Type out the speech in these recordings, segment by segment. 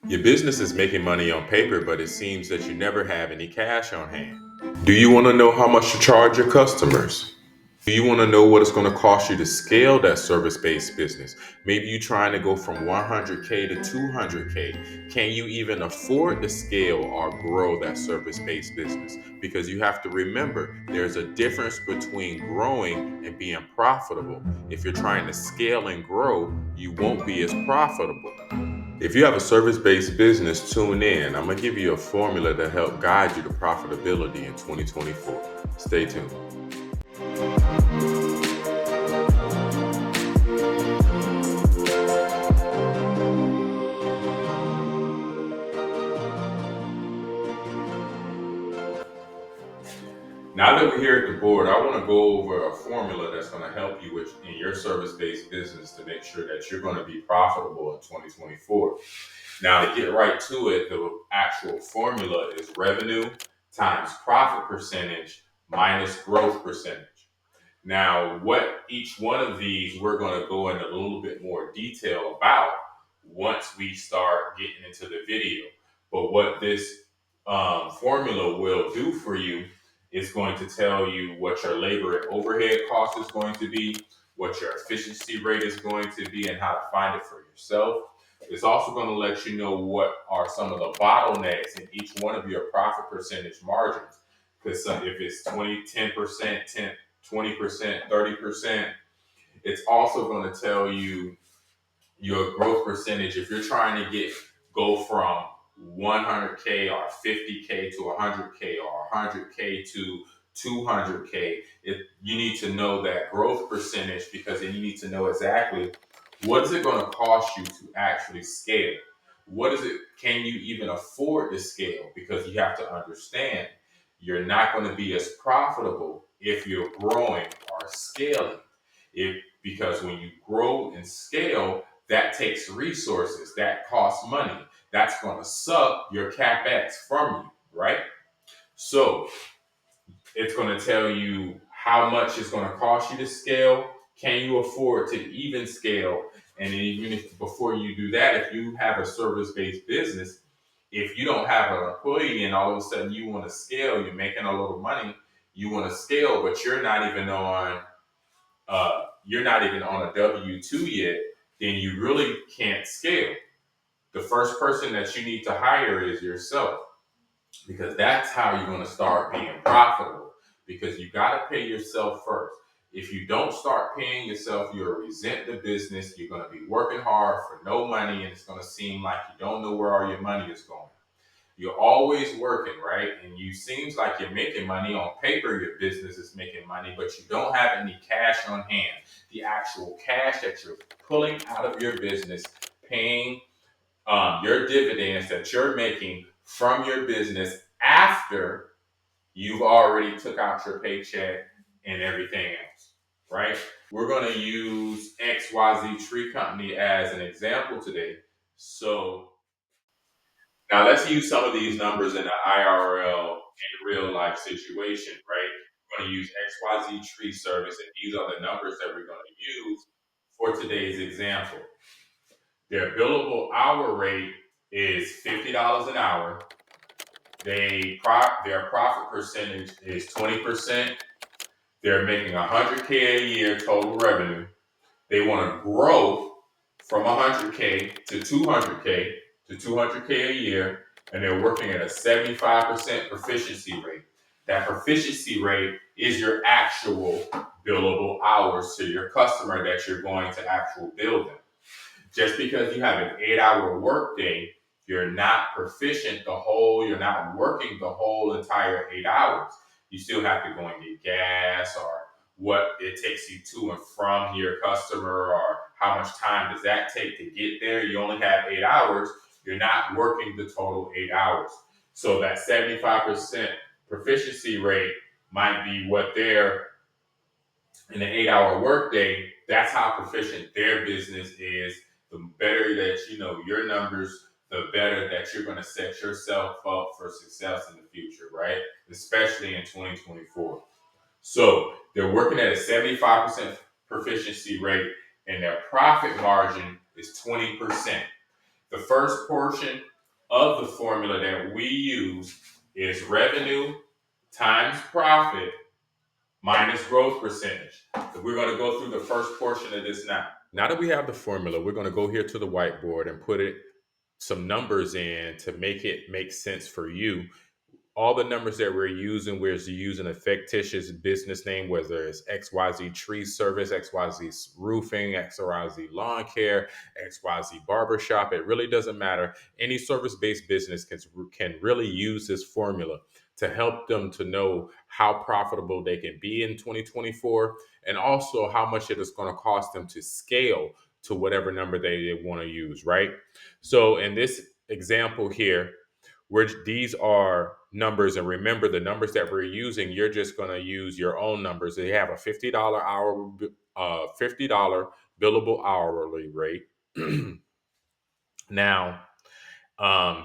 Your business is making money on paper, but it seems that you never have any cash on hand. Do you want to know how much to charge your customers? Do you want to know what it's going to cost you to scale that service-based business? Maybe you're trying to go from 100K to 200K. Can you even afford to scale or grow that service-based business? Because you have to remember there's a difference between growing and being profitable. If you're trying to scale and grow, you won't be as profitable. If you have a service-based business, tune in. I'm going to give you a formula to help guide you to profitability in 2024. Stay tuned. Now that we're here at the board, I want to go over a formula that's going to help you in your service-based business to make sure that you're going to be profitable in 2024. Now, to get right to it, the actual formula is revenue times profit percentage minus growth percentage. Now, what each one of these we're going to go into a little bit more detail about once we start getting into the video. But what this formula will do for you is going to tell you what your labor and overhead cost is going to be, what your efficiency rate is going to be, and how to find it for yourself. It's also going to let you know what are some of the bottlenecks in each one of your profit percentage margins. Because if it's 10%, 20%, 30%, it's also going to tell you your growth percentage. If you're trying to go from 100K or 50K to 100K or 100K to 200K, you need to know that growth percentage, because then you need to know exactly what is it going to cost you to actually scale. Can you even afford to scale? Because you have to understand you're not going to be as profitable if you're growing or scaling. Because when you grow and scale, that takes resources, that costs money. That's going to suck your CapEx from you, right? So it's going to tell you how much it's going to cost you to scale. Can you afford to even scale? And even before you do that, if you have a service-based business, if you don't have an employee and all of a sudden you want to scale, you're making a little money, you want to scale, but you're not even on a W-2 yet, then you really can't scale. The first person that you need to hire is yourself, because that's how you're going to start being profitable, because you got to pay yourself first. If you don't start paying yourself, you'll resent the business. You're going to be working hard for no money, and it's going to seem like you don't know where all your money is going. You're always working, right? And you seems like you're making money. On paper, your business is making money, but you don't have any cash on hand. The actual cash that you're pulling out of your business, paying your dividends that you're making from your business after you've already took out your paycheck and everything else, right? We're going to use XYZ Tree Company as an example today. So now let's use some of these numbers in the IRL in real life situation, right? We're going to use XYZ Tree Service, and these are the numbers that we're going to use for today's example. Their billable hour rate is $50 an hour. Their profit percentage is 20%. They're making 100K a year total revenue. They want to grow from 100K to 200K to 200K a year, and they're working at a 75% proficiency rate. That proficiency rate is your actual billable hours to your customer that you're going to actually bill them. Just because you have an 8-hour workday, you're not proficient you're not working the whole entire 8 hours. You still have to go and get gas, or what it takes you to and from your customer, or how much time does that take to get there. You only have 8 hours. You're not working the total 8 hours. So that 75% proficiency rate might be what they're in an 8-hour workday. That's how proficient their business is. The better that you know your numbers, the better that you're going to set yourself up for success in the future, right? Especially in 2024. So they're working at a 75% proficiency rate, and their profit margin is 20%. The first portion of the formula that we use is revenue times profit minus growth percentage. So we're going to go through the first portion of this now. Now that we have the formula, we're going to go here to the whiteboard and put some numbers in to make it make sense for you. All the numbers that we're using a fictitious business name, whether it's XYZ Tree Service, XYZ Roofing, XYZ Lawn Care, XYZ Barbershop. It really doesn't matter. Any service-based business can really use this formula to help them to know how profitable they can be in 2024, and also how much it is going to cost them to scale to whatever number they want to use, right? So in this example here, these are numbers, and remember the numbers that we're using, you're just going to use your own numbers. They have a $50 billable hourly rate. Now,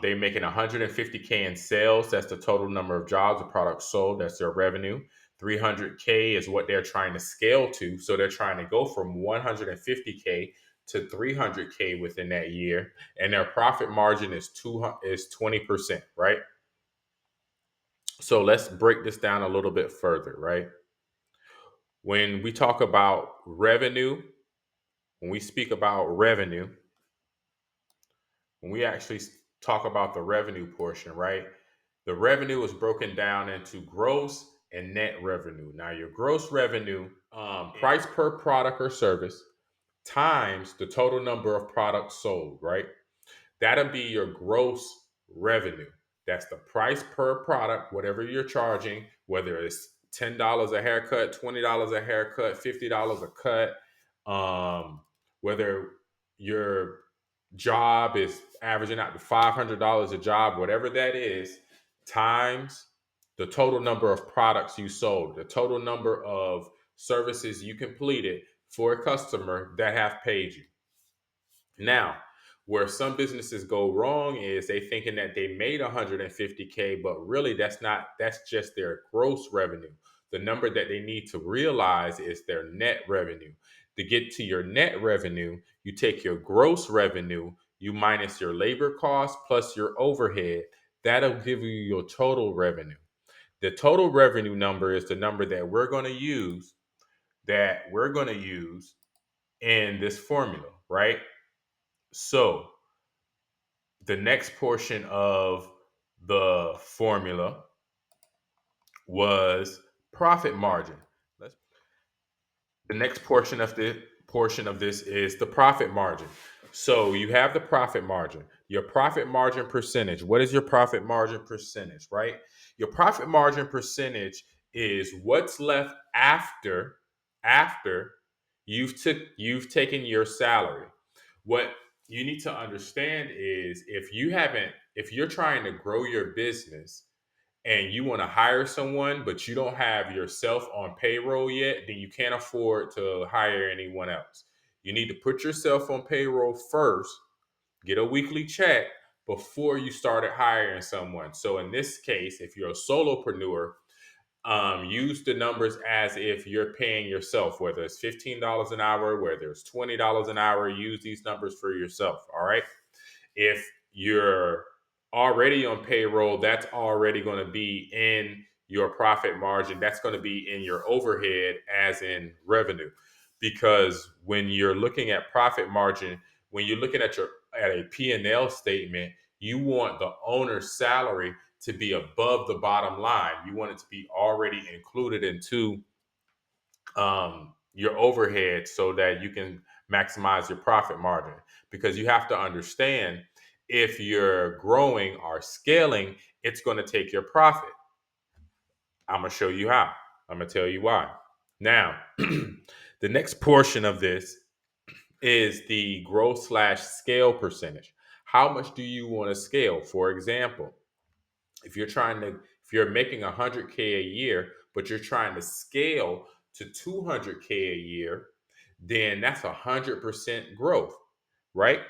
they're making 150K in sales. That's the total number of jobs or products sold. That's their revenue. 300K is what they're trying to scale to. So they're trying to go from 150K to 300K within that year, and their profit margin is 20%, right? So let's break this down a little bit further, right? When we talk about revenue, when we speak about revenue, when we actually talk about the revenue portion, right? The revenue is broken down into gross and net revenue. Now, your gross revenue, price per product or service, times the total number of products sold, right? That'll be your gross revenue. That's the price per product, whatever you're charging, whether it's $10 a haircut, $20 a haircut, $50 a cut, whether your job is averaging out to $500 a job, whatever that is, times the total number of products you sold, the total number of services you completed for a customer that have paid you. Now, where some businesses go wrong is they thinking that they made 150K, but really that's just their gross revenue. The number that they need to realize is their net revenue. To get to your net revenue, you take your gross revenue, you minus your labor costs plus your overhead. That'll give you your total revenue. The total revenue number is the number that we're going to use in this formula, right? So the next portion of the formula was profit margin. The next portion of this is the profit margin. So you have the profit margin, your profit margin percentage. What is your profit margin percentage, right? Your profit margin percentage is what's left after you've taken your salary. What you need to understand is if you're trying to grow your business and you want to hire someone, but you don't have yourself on payroll yet, then you can't afford to hire anyone else. You need to put yourself on payroll first, get a weekly check before you started hiring someone. So in this case, if you're a solopreneur, use the numbers as if you're paying yourself, whether it's $15 an hour, whether it's $20 an hour, use these numbers for yourself. All right. If you're already on payroll, that's already going to be in your profit margin. That's going to be in your overhead as in revenue. Because when you're looking at profit margin, when you're looking at a P&L statement, you want the owner's salary to be above the bottom line. You want it to be already included into your overhead so that you can maximize your profit margin. Because you have to understand, if you're growing or scaling, it's going to take your profit. I'm going to show you how. I'm going to tell you why. Now, the next portion of this is the growth/scale percentage. How much do you want to scale? For example, if you're making 100K a year, but you're trying to scale to 200K a year, then that's 100% growth, right?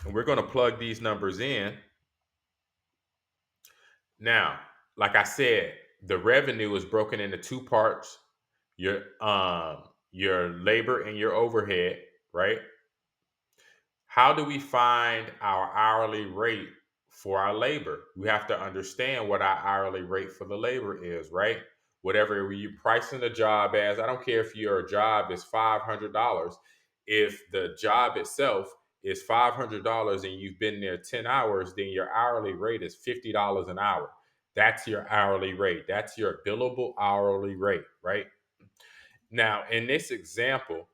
And we're going to plug these numbers in. Now, like I said, the revenue is broken into two parts: your labor and your overhead, right? How do we find our hourly rate for our labor? We have to understand what our hourly rate for the labor is, right? Whatever you pricing the job as, I don't care if your job is $500. If the job itself is $500 and you've been there 10 hours, then your hourly rate is $50 an hour. That's your hourly rate. That's your billable hourly rate, right? Now, in this example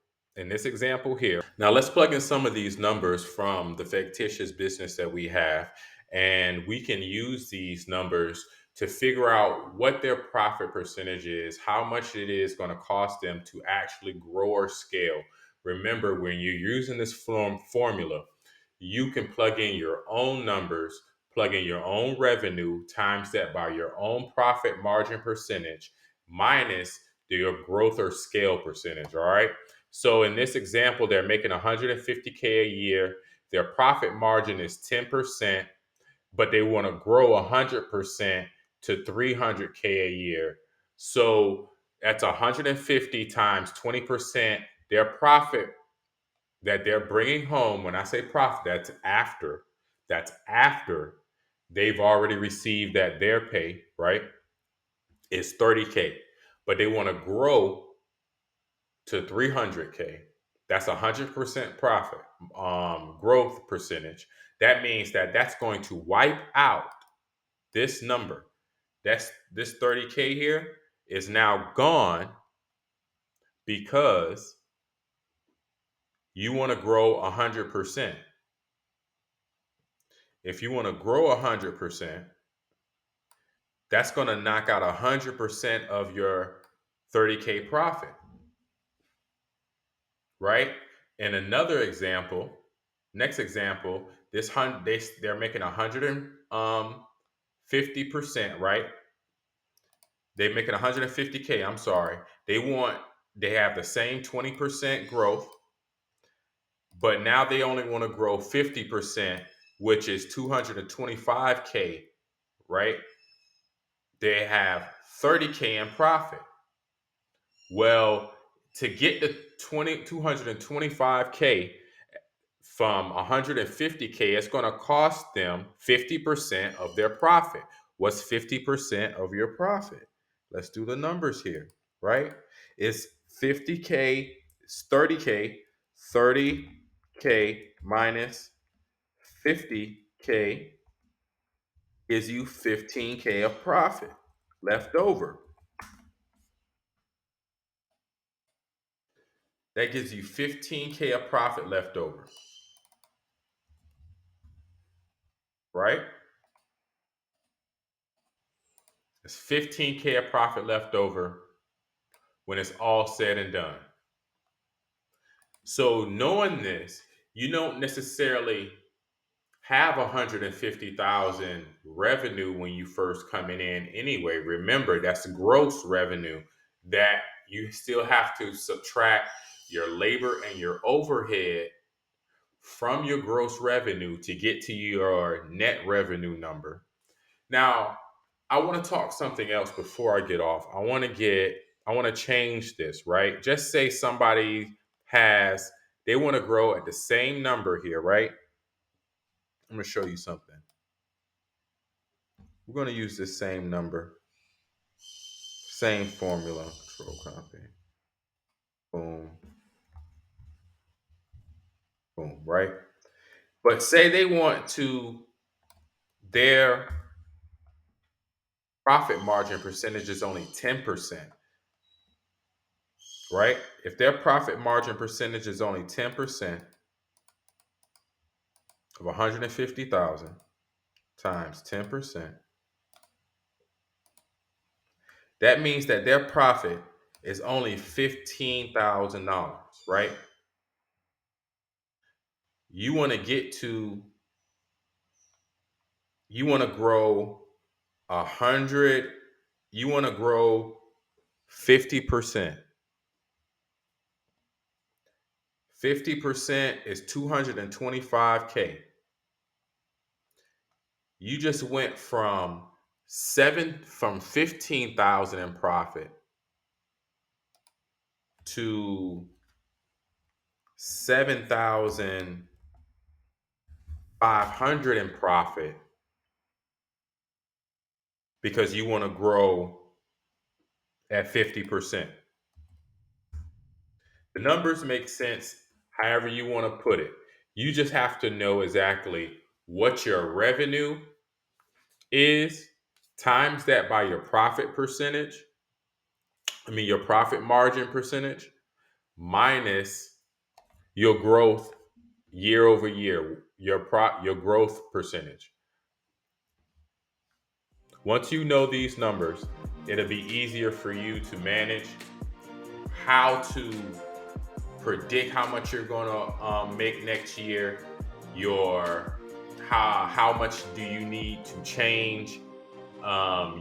here, now let's plug in some of these numbers from the fictitious business that we have, and we can use these numbers to figure out what their profit percentage is, how much it is going to cost them to actually grow or scale. Remember, when you're using this formula, you can plug in your own numbers, plug in your own revenue, times that by your own profit margin percentage minus your growth or scale percentage. All right. So in this example, they're making 150K a year. Their profit margin is 10%, but they want to grow 100% to 300K a year. So that's 150 times 20%. Their profit that they're bringing home, when I say profit, that's after they've already received that their pay, right? Is 30K, but they want to grow to 300K. That's 100% profit growth percentage. That means that that's going to wipe out this number. That's this 30K here is now gone because you want to grow 100%. If you want to grow 100%, that's going to knock out 100% of your 30K profit, right? And another example, next example, they're making 150%, right? They're making 150K. I'm sorry. They have the same 20% growth, but now they only want to grow 50%, which is 225K, right? They have 30K in profit. Well, to get the 225K from 150K, it's going to cost them 50% of their profit. What's 50% of your profit? Let's do the numbers here, right? It's 50K, it's 30K, 30K minus 50K gives you 15K of profit left over. That gives you 15K of profit left over, right? It's 15K of profit left over when it's all said and done. So knowing this, you don't necessarily have 150,000 revenue when you first coming in anyway. Remember, that's gross revenue that you still have to subtract your labor and your overhead from your gross revenue to get to your net revenue number. Now, I want to talk something else before I get off. I want to change this, right? Just say somebody they want to grow at the same number here, right? I'm going to show you something. We're going to use this same number, same formula, control copy, boom, boom, right? But say they want their profit margin percentage is only 10%, right? If their profit margin percentage is only 10% of 150,000 times 10%, that means that their profit is only $15,000, right? You want to get to, you want to grow 100, you want to grow 50%. 50% is 225K. You just went from 15,000 in profit to 7,000 500 in profit because you want to grow at 50%. The numbers make sense however you want to put it. You just have to know exactly what your revenue is, times that by your profit percentage, your profit margin percentage, minus your growth year over year, your growth percentage. Once you know these numbers, it'll be easier for you to manage how to predict how much you're going to make next year, your how much do you need to change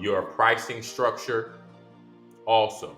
your pricing structure also.